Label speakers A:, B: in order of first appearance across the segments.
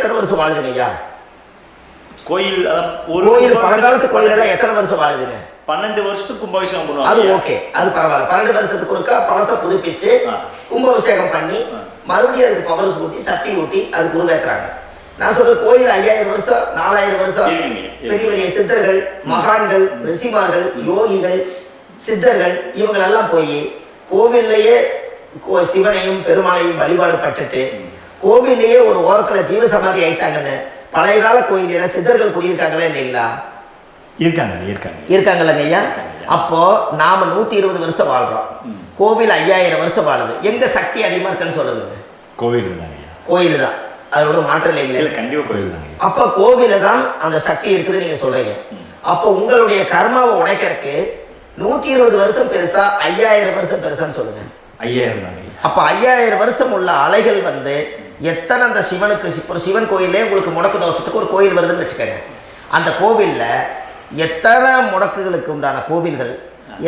A: எத்தனை வருஷம் வாழுதுங்க ஐயா?
B: கோயில்
A: கோயில் பழங்காலத்து கோயில் எல்லாம் எத்தனை வருஷம் வாழுதுங்க?
B: 12 வருஷத்துக்கு கும்பாபிஷேகம் பண்ணுவாங்க.
A: அது ஓகே, அது பரவாயில்ல. 12 வருஷத்துக்கு ஒருக்கா பழச புதுப்பிச்சு கும்பாபிஷேகம் பண்ணி மறுபடியும் அதுக்கு பவர் ஊட்டி சக்தி ஊட்டி அதுக்கு உருவேற்றுறாங்க. நான் சொல்றது கோயில் 5000 வருஷம் 4000 வருஷம் பெரிய பெரிய சித்தர்கள், மகான்கள், ரிஷிமார்கள், யோகிகள், சித்தர்கள் இவங்களெல்லாம் போய் கோவில்லையே சிவனையும் பெருமாளையும் வழிபாடு பட்டுட்டு கோவில்லையே ஒரு ஓரத்துல ஜீவசமாதி ஆயிட்டாங்கன்னு பழைய கால கோயில சித்தர்கள் குடியிருக்காங்களா இல்லைங்களா? இருக்காங்கல்லங்க ஐயா. அப்போ நாம 120 வருஷம் வாழ்றோம், கோவில் 5000 வருஷம் வாழுது. எங்க சக்தி அதிகமா இருக்குன்னு சொல்லுங்க? கோயில் தான், அதோட மாற்றம் இல்லை. அப்ப கோவில தான் அந்த சக்தி இருக்குது நீங்க சொல்றீங்க. அப்போ உங்களுடைய கர்மாவை உடைக்கிறதுக்கு 120 வருஷம் பெருசா 5000 வருஷம் பெருசான்னு சொல்லுங்க?
B: 5000.
A: அப்ப 5000 வருஷம் உள்ள அலைகள் வந்து எத்தனை அந்த சிவனுக்கு ஒரு சிவன் கோயிலே உங்களுக்கு முடக்கு தோஷத்துக்கு ஒரு கோயில் வருதுன்னு வச்சுக்கோங்க. அந்த கோவில்ல எத்தனை முடக்குகளுக்கு உண்டான கோவில்கள்,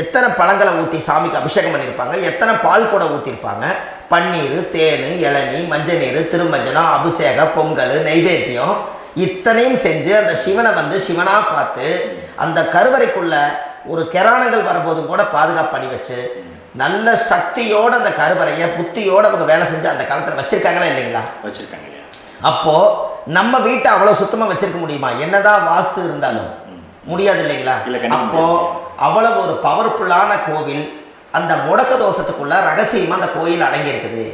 A: எத்தனை பழங்களை ஊற்றி சாமிக்கு அபிஷேகம் பண்ணியிருப்பாங்க, எத்தனை பால் கூட ஊற்றிருப்பாங்க, பன்னீர், தேன், இளநீ, மஞ்சள் நீர், திருமஞ்சனம், அபிஷேகம், பொங்கல், நைவேத்தியம் இத்தனையும் செஞ்சு அந்த சிவனை வந்து சிவனா பார்த்து அந்த கருவறைக்குள்ள ஒரு கிராணங்கள் வரும்போதும் கூட பாதுகாப்பு பண்ணி வச்சு நல்ல சக்தியோட அந்த கருவறையை புத்தியோட அவங்க வேலை செஞ்சு அந்த காலத்தில் வச்சிருக்காங்களா இல்லைங்களா?
B: வச்சிருக்காங்க.
A: அப்போ நம்ம வீட்டை அவ்வளவு சுத்தமா வச்சிருக்க முடியுமா? என்னதான் வாஸ்து இருந்தாலும் முடியாது இல்லைங்களா? அப்போ அவ்வளவு ஒரு பவர்ஃபுல்லான கோவில், அந்த முடக்க தோஷத்துக்குள்ள ரகசியமா அந்த கோயில் அடங்கி இருக்குது.